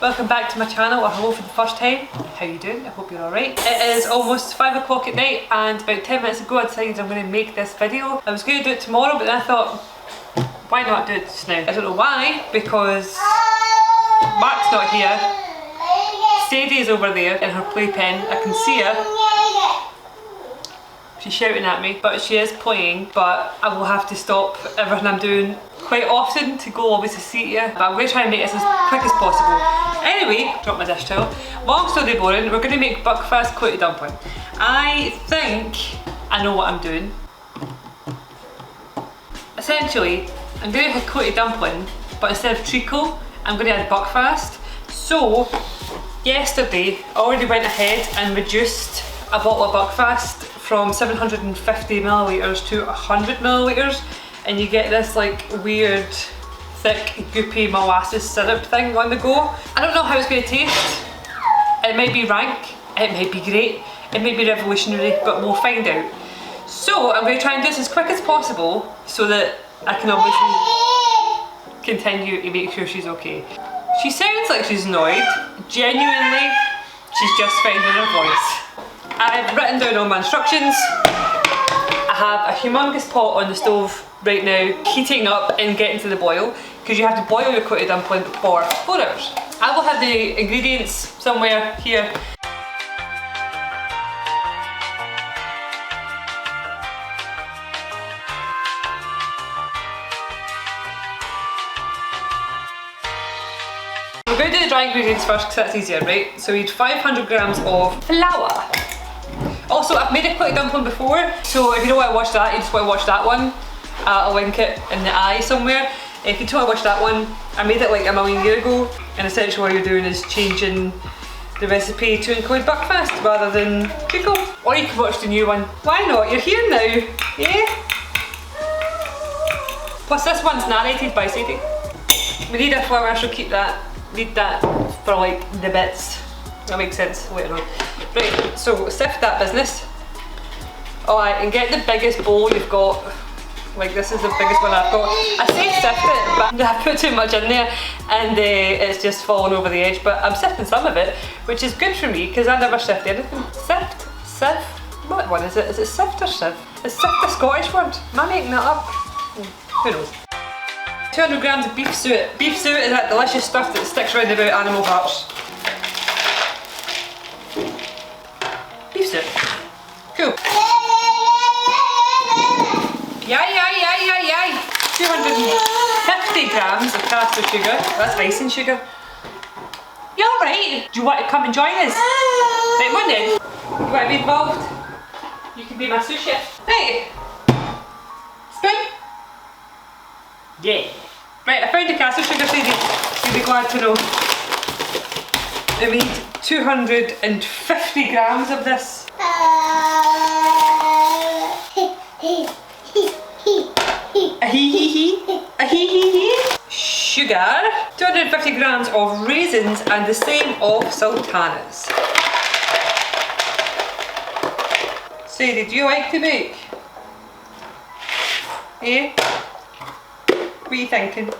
welcome back to my channel, or hello for the first time. How you doing? I hope you're alright. It is almost 5 o'clock at night and about 10 minutes ago I decided I'm going to make this video. I was going to do it tomorrow, but then I thought, why not do it just now? I don't know why, because Mark's not here. Sadie is over there in her playpen. I can see her. She's shouting at me, but she is playing, but I will have to stop everything I'm doing quite often to go obviously see you. But I'm going to try and make this as quick as possible. Anyway, drop my dish towel. Long story boring, we're going to make Buckfast Clootie Dumpling. I think I know what I'm doing. Essentially, I'm going to have Clootie Dumpling, but instead of treacle, I'm going to add Buckfast. So, yesterday I already went ahead and reduced a bottle of Buckfast from 750 millilitres to 100 millilitres, and you get this like weird thick goopy molasses syrup thing on the go. I don't know how it's going to taste. It might be rank, it might be great, it might be revolutionary, but we'll find out. So I'm going to try and do this as quick as possible so that I can obviously continue to make sure she's okay. She sounds like she's annoyed. Genuinely, she's just finding her voice. I've written down all my instructions. I have a humongous pot on the stove right now, heating up and getting to the boil, because you have to boil your Clootie dumpling for 4 hours. I will have the ingredients somewhere here. We're going to do the dry ingredients first because that's easier, right? So we need 500 grams of flour. Also, I've made a Clootie dumpling before, so if you don't want to watch that, you just want to watch that one. I'll link it in the eye somewhere. If you don't want to watch that one, I made it like a million years ago, and essentially what you're doing is changing the recipe to include Buckfast rather than treacle. Or you can watch the new one. Why not? You're here now, yeah? Plus this one's narrated by Sadie. We need a flour, so keep that. Need that for like the bits. That makes sense later on. Right, so sift that business. Alright, and get the biggest bowl you've got. Like this is the biggest one I've got. I say sift it, but I put too much in there and it's just fallen over the edge. But I'm sifting some of it, which is good for me because I never sift anything. Sift? Sieve? What one is it? Is it sift or sieve? Is sift a Scottish word? Am I making that up? Who knows? 200 grams of beef suet. Beef suet is that delicious stuff that sticks around about animal parts. Beef suet. Cool. Yay. 250 grams of caster sugar. That's icing sugar. You alright? Do you want to come and join us? Right, come on then. You want to be involved? You can be my sous chef. Hey! Spoon? Yeah. Right, I found the caster sugar, Sadie. You'll be glad to know. I need 250 grams of this. Sugar, 250 grams of raisins, and the same of sultanas. Sadie, do you like to bake? Eh? What are you thinking?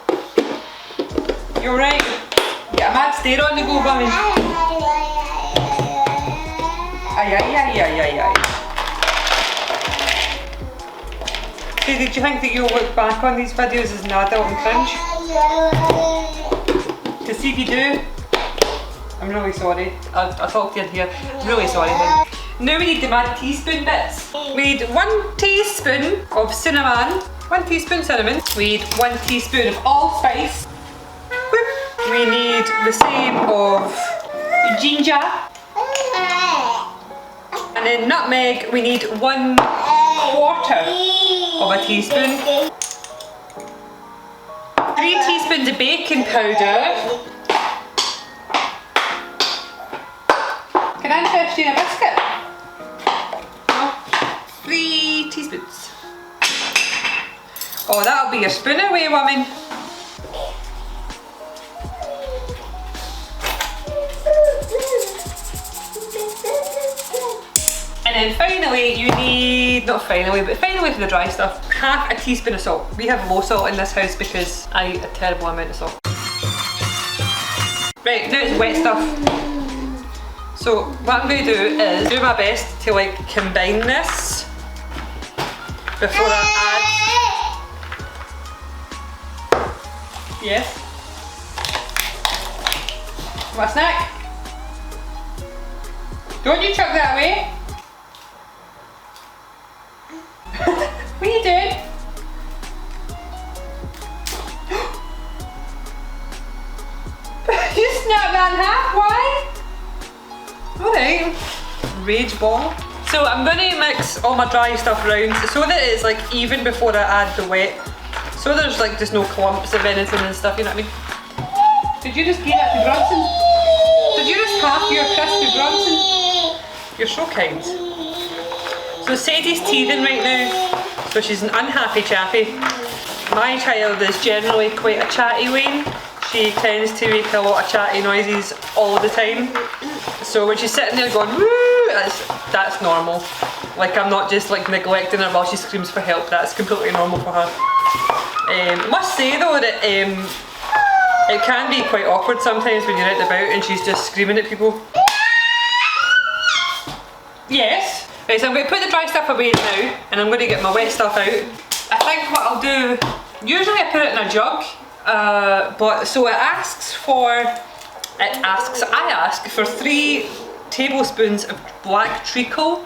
You're right. Get a mad stare on the go, mummy. Aye. Sadie, do you think that you'll look back on these videos as an adult and cringe? To see if you do, I'm really sorry. I'll talk to you in here. I'm really sorry then. Now we need the mad teaspoon bits. We need 1 teaspoon of cinnamon, 1 teaspoon cinnamon. We need 1 teaspoon of allspice. We need the same of ginger. And then nutmeg, we need 1/4 of a teaspoon. 3 teaspoons of baking powder. Can I interest you in a biscuit? No? 3 teaspoons. Oh, that'll be your spoon away, woman. And then finally you need, not finally, but finally for the dry stuff, 1/2 teaspoon of salt. We have low salt in this house because I eat a terrible amount of salt. Right, now it's wet stuff. So what I'm going to do is do my best to like combine this before I add. Yes. Want a snack? Don't you chuck that away. What are you doing? You snapped that in half, why? Alright. Rage ball. So I'm going to mix all my dry stuff around so that it's like even before I add the wet. So there's like just no clumps of anything and stuff, you know what I mean? Did you just give that to Bronson? Did you just half your crispy Bronson? You're so kind. So Sadie's teething right now, so she's an unhappy chappy. My child is generally quite a chatty Wayne. She tends to make a lot of chatty noises all the time. So when she's sitting there going woo, that's normal. Like I'm not just like neglecting her while she screams for help. That's completely normal for her. I must say though that it can be quite awkward sometimes when you're out and about and she's just screaming at people. Yes. Right, so I'm going to put the dry stuff away now and I'm going to get my wet stuff out. I think what I'll do, usually I put it in a jug, but so I ask for 3 tablespoons of black treacle.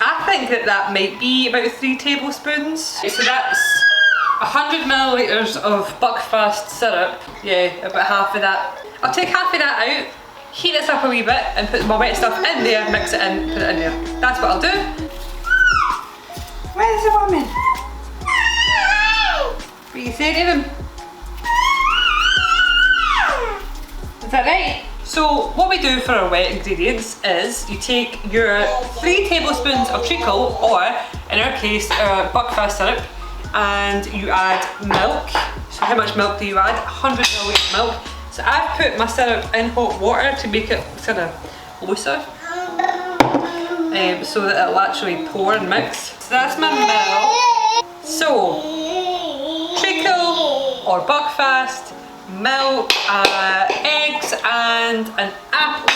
I think that might be about 3 tablespoons. So that's 100 millilitres of Buckfast syrup. Yeah, about half of that. I'll take half of that out, heat this up a wee bit and put my wet stuff in there, mix it in, put it in there. That's what I'll do. Where's the woman? What are you saying to them? Is that right? So what we do for our wet ingredients is you take your 3 tablespoons of treacle, or in our case Buckfast syrup, and you add milk. So how much milk do you add? 100 millilitres of milk. So I've put my syrup in hot water to make it sort of looser, so that it'll actually pour and mix. So that's my milk. So treacle or Buckfast, milk, eggs and an apple,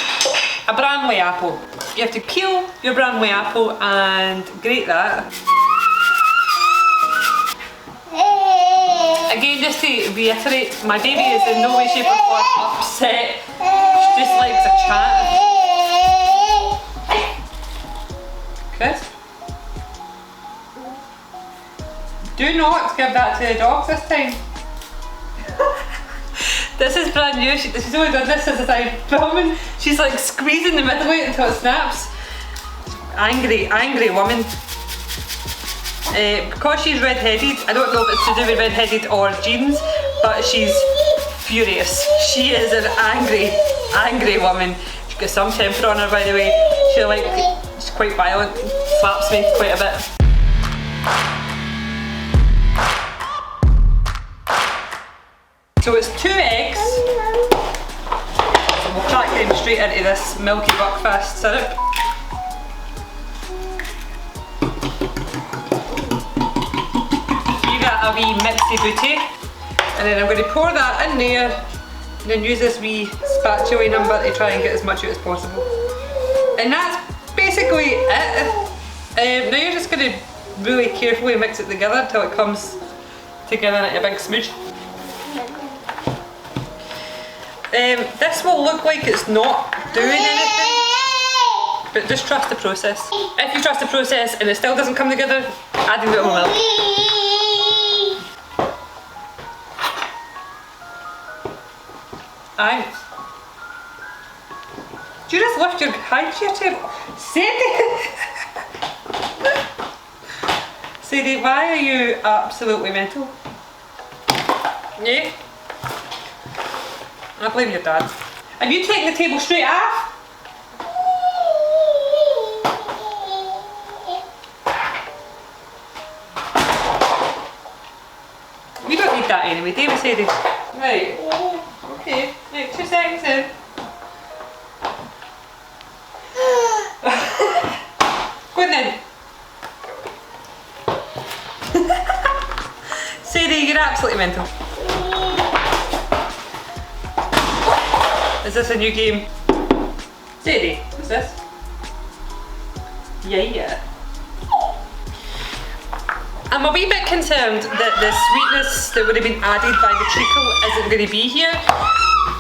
a Bramley apple. You have to peel your Bramley apple and grate that. Again, just to reiterate, my baby is in no way, shape or form upset. She just likes a chat. Chris? Do not give that to the dogs this time. This is brand new. She's only done this since I filming. She's like squeezing the middle of it until it snaps. Angry woman. Because she's red-headed, I don't know if it's to do with red-headed or genes, but she's furious. She is an angry woman. She's got some temper on her, by the way. She's quite violent, slaps me quite a bit. So it's 2 eggs. So we'll crack them straight into this milky Buckfast syrup. A wee mixy booty, and then I'm going to pour that in there and then use this wee spatula number to try and get as much out as possible. And that's basically it. Now you're just going to really carefully mix it together until it comes together in a big smooch. This will look like it's not doing anything, but just trust the process. If you trust the process and it still doesn't come together, add a bit more milk. Aye. Do you just lift your hand to your table? Sadie! Sadie, why are you absolutely mental? Yeah? I blame your dad. Have you taken the table straight off? We don't need that anyway, do we, Sadie? Right. Okay, right, 2 seconds in. Go on then. Sadie, you're absolutely mental. Is this a new game? Sadie, what's this? Yeah. I'm a wee bit concerned that the sweetness that would have been added by the treacle isn't going to be here.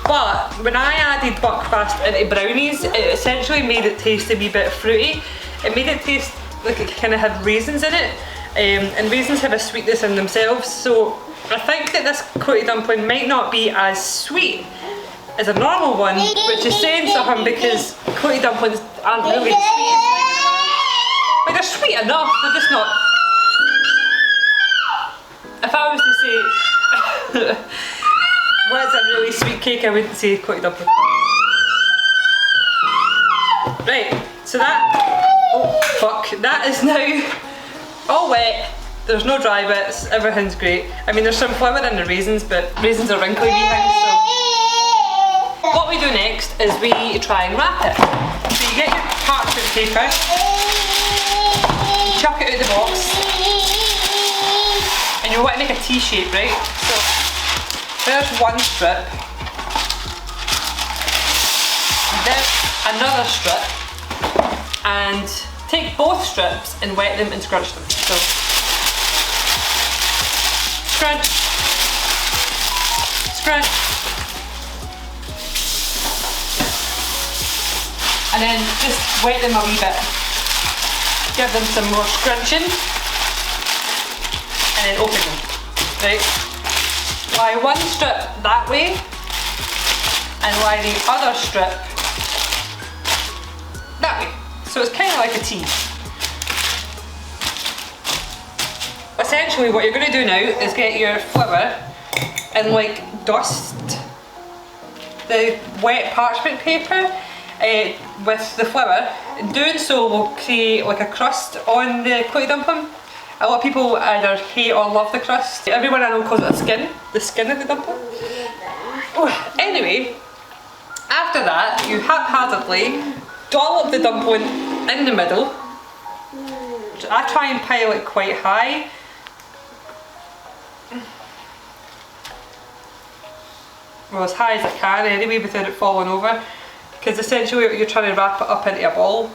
But when I added Buckfast into brownies, it essentially made it taste a wee bit fruity. It made it taste like it kind of had raisins in it, and raisins have a sweetness in themselves. So I think that this Clootie dumpling might not be as sweet as a normal one, which is saying something because Clootie dumplings aren't really the sweetest. Like, they're sweet enough, they're just not. If I was to say what's a really sweet cake, I wouldn't say Clootie dumpling. Right, so that, oh fuck, that is now all wet. There's no dry bits, everything's great. I mean, there's some flour in the raisins, but raisins are wrinkly wee things, so. What we do next is we try and wrap it. So you get your parchment paper, you chuck it out the box, and you want to make a T shape, right? So there's one strip, there's another strip, and take both strips and wet them and scrunch them. So scrunch, scrunch, and then just wet them a wee bit. Give them some more scrunching, and then open them. Right? Lie one strip that way, and lie the other strip that way. So it's kind of like a T. Essentially what you're going to do now is get your flour and like dust the wet parchment paper with the flour. Doing so will create like a crust on the Clootie dumpling. A lot of people either hate or love the crust. Everyone I know calls it a skin, the skin of the dumpling. Oh, anyway, after that you haphazardly dollop the dumpling in the middle. I try and pile it quite high. Well, as high as I can anyway, without it falling over, because essentially you're trying to wrap it up into a ball.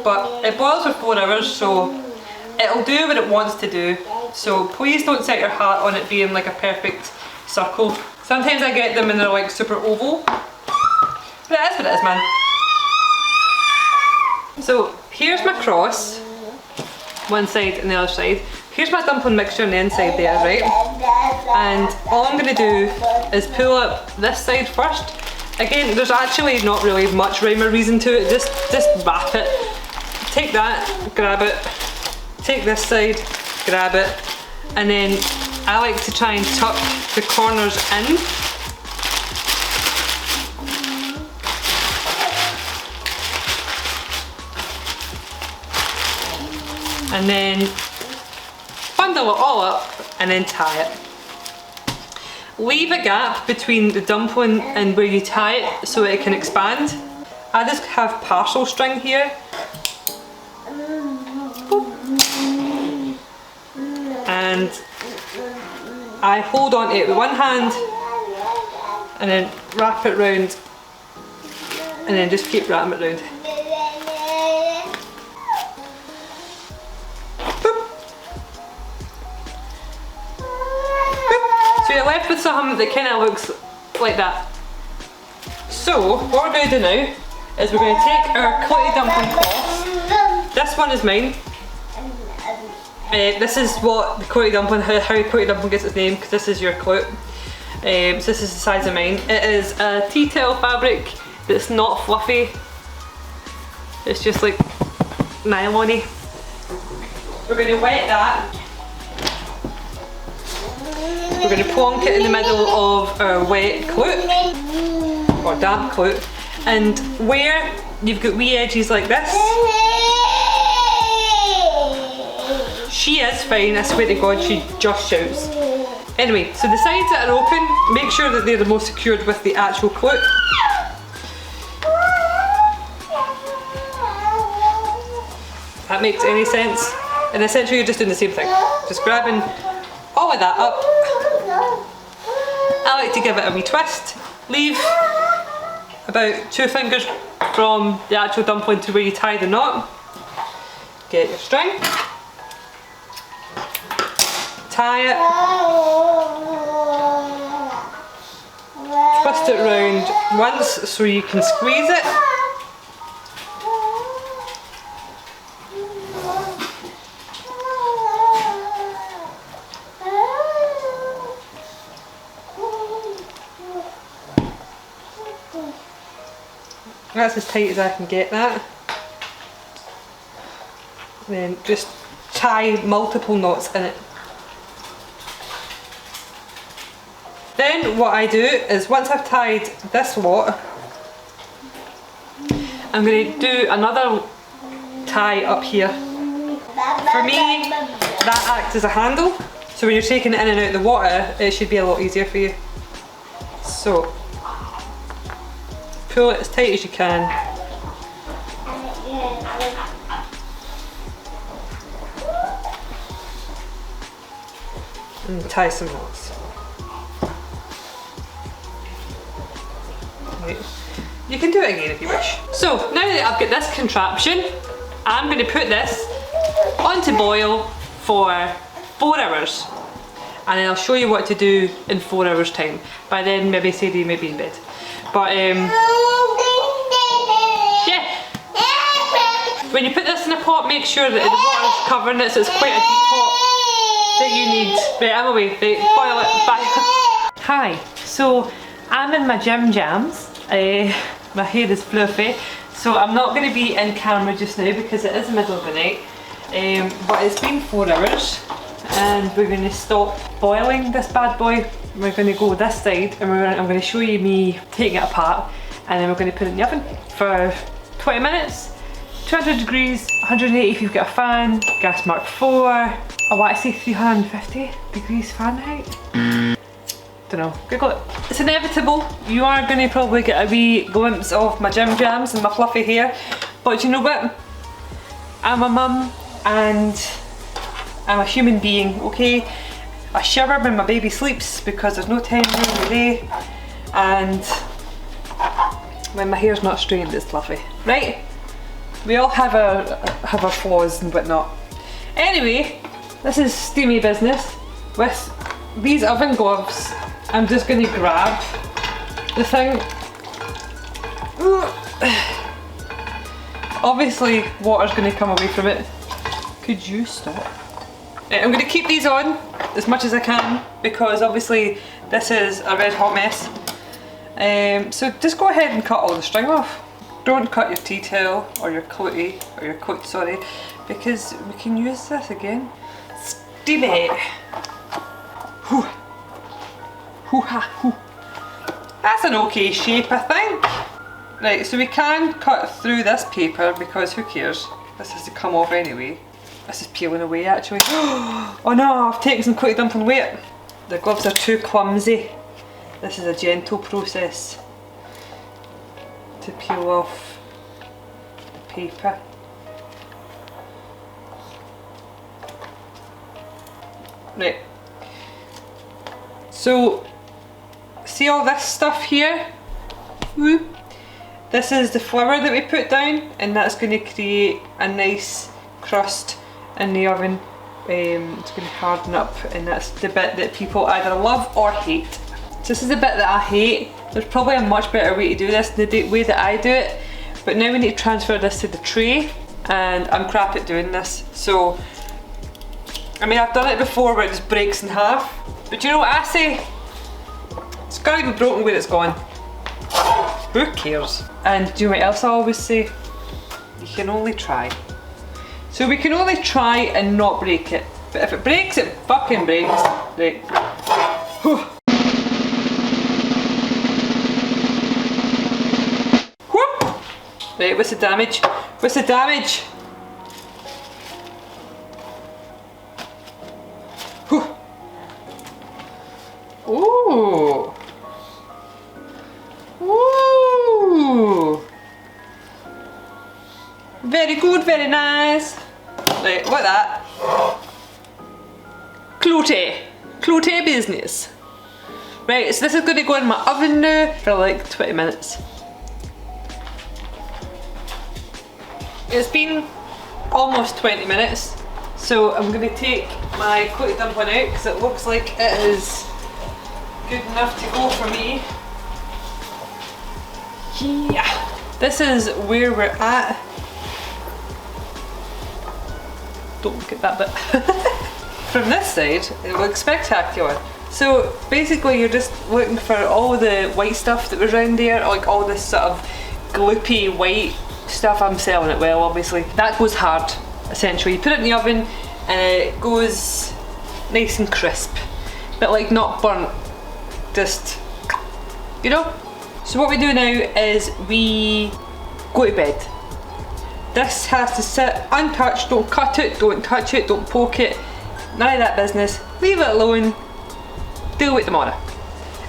But it boils for 4 hours, so it'll do what it wants to do. So please don't set your heart on it being like a perfect circle. Sometimes I get them and they're like super oval, but it is what it is, man. So here's my cross, one side and the other side. Here's my dumpling mixture on the inside there, right? And all I'm going to do is pull up this side first. Again, there's actually not really much rhyme or reason to it, just wrap it. Take that, grab it, take this side, grab it, and then I like to try and tuck the corners in. And then bundle it all up and then tie it. Leave a gap between the dumpling and where you tie it so it can expand. I just have parcel string here. And I hold on to it with one hand and then wrap it round and then just keep wrapping it round. So you're left with something that kind of looks like that. So what we're going to do now is we're going to take our Clootie dumpling cloth. This one is mine. This is what the Clootie dumpling, how Clootie dumpling gets its name, because this is your Cloot. So this is the size of mine. It is a tea towel fabric that's not fluffy. It's just like nylon-y. We're going to wet that. We're going to plonk it in the middle of our wet Cloot, or damp Cloot, and where you've got wee edges like this, she is fine, I swear to God, she just shouts. Anyway, so the sides that are open, make sure that they're the most secured with the actual Cloot. If that makes any sense. And essentially you're just doing the same thing. Just grabbing all of that up. I like to give it a wee twist. Leave about 2 fingers from the actual dumpling to where you tie the knot. Get your string. Tie it. Twist it round once so you can squeeze it. That's as tight as I can get that. Then just tie multiple knots in it. Then what I do is once I've tied this lot, I'm going to do another tie up here. For me, that acts as a handle, so when you're taking it in and out of the water, it should be a lot easier for you. So, pull it as tight as you can. And tie some knots. Right. You can do it again if you wish. So now that I've got this contraption, I'm going to put this onto boil for 4 hours. And then I'll show you what to do in 4 hours time. By then maybe Sadie may be in bed. But yeah. When you put this in a pot, make sure that the water is covering it, so it's quite a deep pot that you need. Right, I'm away. Right, boil it. Bye. Hi. So I'm in my gym jams. My hair is fluffy, so I'm not going to be in camera just now because it is the middle of the night. But it's been 4 hours and we're going to stop boiling this bad boy. We're going to go this side and I'm going to show you me taking it apart, and then we're going to put it in the oven for 20 minutes. 200 degrees, 180 if you've got a fan, gas mark 4. I want to say 350 degrees Fahrenheit. Don't know, Google it. It's inevitable. You are going to probably get a wee glimpse of my gym jams and my fluffy hair. But you know what? I'm a mum and I'm a human being, okay? I shower when my baby sleeps because there's no time during the day. And when my hair's not straightened, it's fluffy. Right? We all have our flaws and whatnot. Anyway, this is steamy business. With these oven gloves, I'm just going to grab the thing. Obviously, water's going to come away from it. Could you stop? I'm going to keep these on as much as I can because obviously this is a red hot mess. So just go ahead and cut all the string off. Don't cut your tea towel or your clootie, or your coat, sorry, because we can use this again. Steamy. Whew. Hoo-ha-hoo. That's an okay shape, I think. Right, so we can cut through this paper because who cares? This has to come off anyway. This is peeling away actually. Oh no, I've taken some Clootie dumpling weight. The gloves are too clumsy. This is a gentle process to peel off the paper. Right. So, see all this stuff here? Woo. This is the flour that we put down, and that's going to create a nice crust in the oven. It's going to harden up, and that's the bit that people either love or hate. So this is the bit that I hate. There's probably a much better way to do this than the way that I do it, but now we need to transfer this to the tray, and I'm crap at doing this. So, I mean, I've done it before where it just breaks in half, but you know what I say? It's gotta be broken where it's gone. Who cares? And do you know what else I always say? You can only try. So we can only try and not break it, but if it breaks, it fucking breaks. Right. Whew. Right, what's the damage? What's the damage? Whew. Ooh. Ooh. Very good, very nice. Right, what that? Clootie. Clootie business. Right, so this is going to go in my oven now for like 20 minutes. It's been almost 20 minutes, so I'm going to take my Clootie dumpling out because it looks like it is good enough to go for me. Yeah, this is where we're at. Don't look at that bit. From this side, it looks spectacular. So basically you're just looking for all the white stuff that was around there, like all this sort of gloopy white stuff. I'm selling it well, obviously. That goes hard, essentially. You put it in the oven and it goes nice and crisp, but like not burnt, just, you know? So what we do now is we go to bed. This has to sit untouched, don't cut it, don't touch it, don't poke it, none of that business. Leave it alone, deal with tomorrow.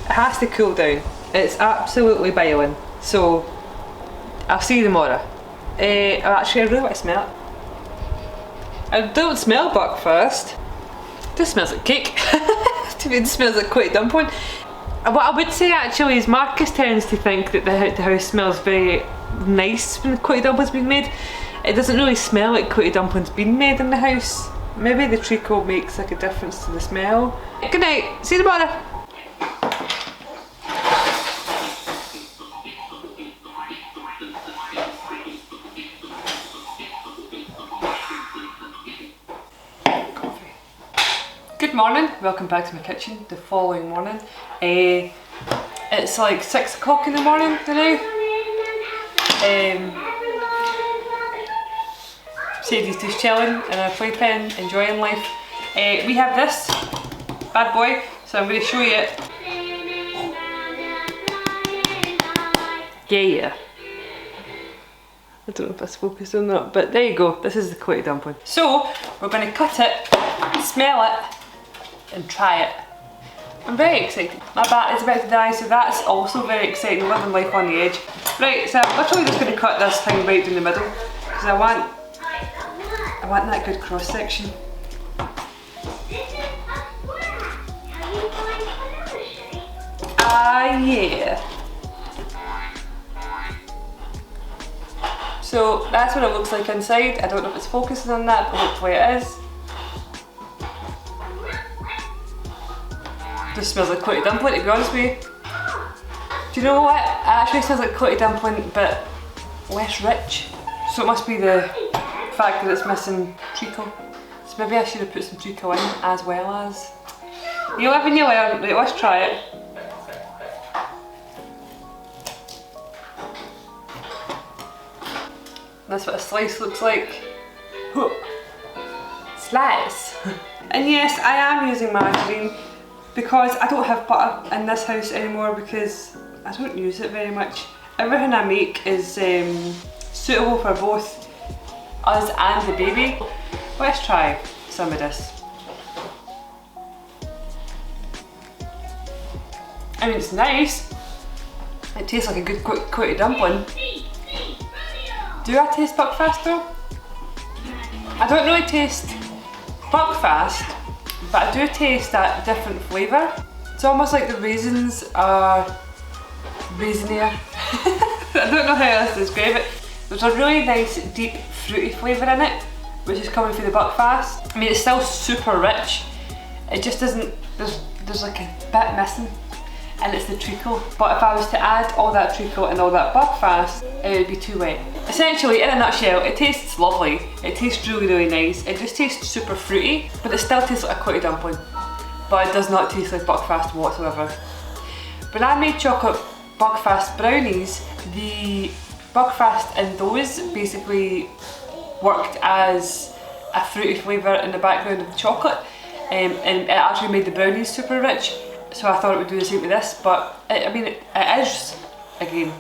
It has to cool down. It's absolutely boiling, so I'll see you tomorrow. Actually, I really want to smell it. I don't smell Buckfast. This smells like cake. To me, it smells like Clootie dumpling. What I would say actually is Marcus tends to think that the house smells very nice when the Clootie dumpling's been made. It doesn't really smell like Clootie dumpling's been made in the house. Maybe the treacle makes like a difference to the smell. Good night, see you tomorrow. Good morning, welcome back to my kitchen the following morning. It's like 6 o'clock in the morning today. Sadie's just chilling in her playpen, enjoying life. We have this bad boy, so I'm going to show you it. Yeah. I don't know if it's focused or not, but there you go. This is the Clootie dumpling. So we're going to cut it, smell it, and try it. I'm very excited. My battery's about to die, so that's also very exciting, living life on the edge. Right, so I'm literally just going to cut this thing right down the middle, because I want that good cross section. Ah, yeah. So that's what it looks like inside. I don't know if it's focusing on that, but hopefully it is. Just smells like Clootie dumpling, to be honest with you. Do you know what? It actually smells like Clootie dumpling, but less rich. So it must be the fact that it's missing treacle. So maybe I should have put some treacle in as well as. You live and you learn. Right, let's try it. That's what a slice looks like. Slice. And yes, I am using margarine, because I don't have butter in this house anymore because I don't use it very much. Everything I make is suitable for both us and the baby. Let's try some of this. I mean, it's nice. It tastes like a good Clootie dumpling. Do I taste Buckfast though? I don't really taste Buckfast, but I do taste that different flavour. It's almost like the raisins are raisinier. I don't know how else to describe it. There's a really nice deep fruity flavour in it, which is coming through the Buckfast. I mean, it's still super rich. It just doesn't, there's like a bit missing, and it's the treacle. But if I was to add all that treacle and all that Buckfast, it would be too wet. Essentially, in a nutshell, it tastes lovely. It tastes really, really nice. It just tastes super fruity, but it still tastes like a Clootie dumpling. But it does not taste like Buckfast whatsoever. When I made chocolate Buckfast brownies, the Buckfast in those basically worked as a fruity flavour in the background of the chocolate, and it actually made the brownies super rich. So I thought it would do the same with this, but I mean, it is, again,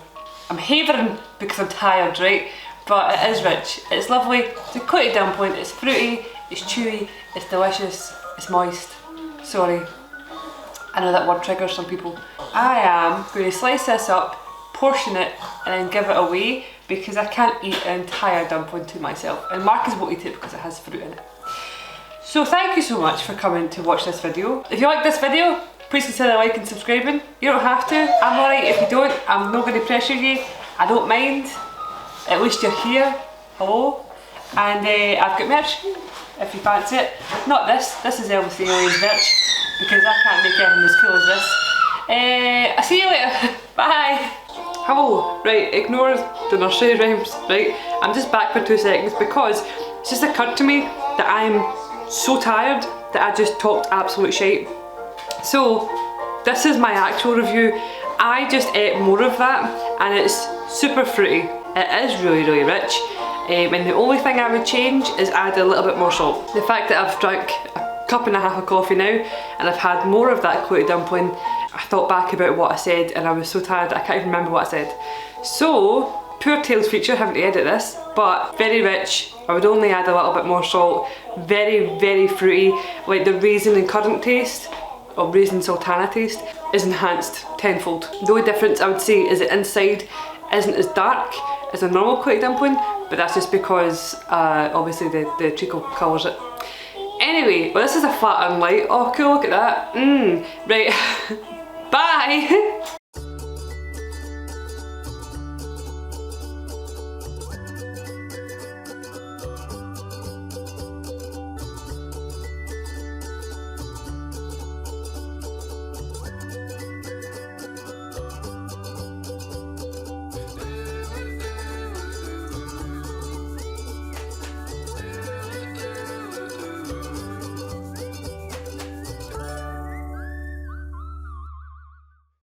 I'm havering because I'm tired, right? But it is rich, it's lovely, it's a Clootie dumpling, it's fruity, it's chewy, it's delicious, it's moist. Sorry, I know that word triggers some people. I am going to slice this up, portion it, and then give it away because I can't eat an entire dumpling to myself. And Marcus won't eat it because it has fruit in it. So thank you so much for coming to watch this video. If you like this video, Please consider liking and subscribing. You don't have to, I'm alright if you don't. I'm not going to pressure you, I don't mind. At least you're here, hello. And I've got merch, if you fancy it. Not this is Elvis the Alien's merch, because I can't make anything as cool as this. I'll see you later, bye. Hello, right, ignore the nursery rhymes, right? I'm just back for 2 seconds because it's just occurred to me that I'm so tired that I just talked absolute shite. So, this is my actual review. I just ate more of that and it's super fruity. It is really, really rich. And the only thing I would change is add a little bit more salt. The fact that I've drank a cup and a half of coffee now and I've had more of that Clootie dumpling, I thought back about what I said and I was so tired I can't even remember what I said. So, poor Tails feature, having to edit this, but very rich. I would only add a little bit more salt. Very, very fruity. Like the raisin and currant taste, or raisin sultana taste, is enhanced tenfold. The only difference I would say is the inside isn't as dark as a normal Clootie dumpling, but that's just because obviously the treacle colours it. Anyway, well this is a flat and light. Oh cool, look at that. Right. Bye!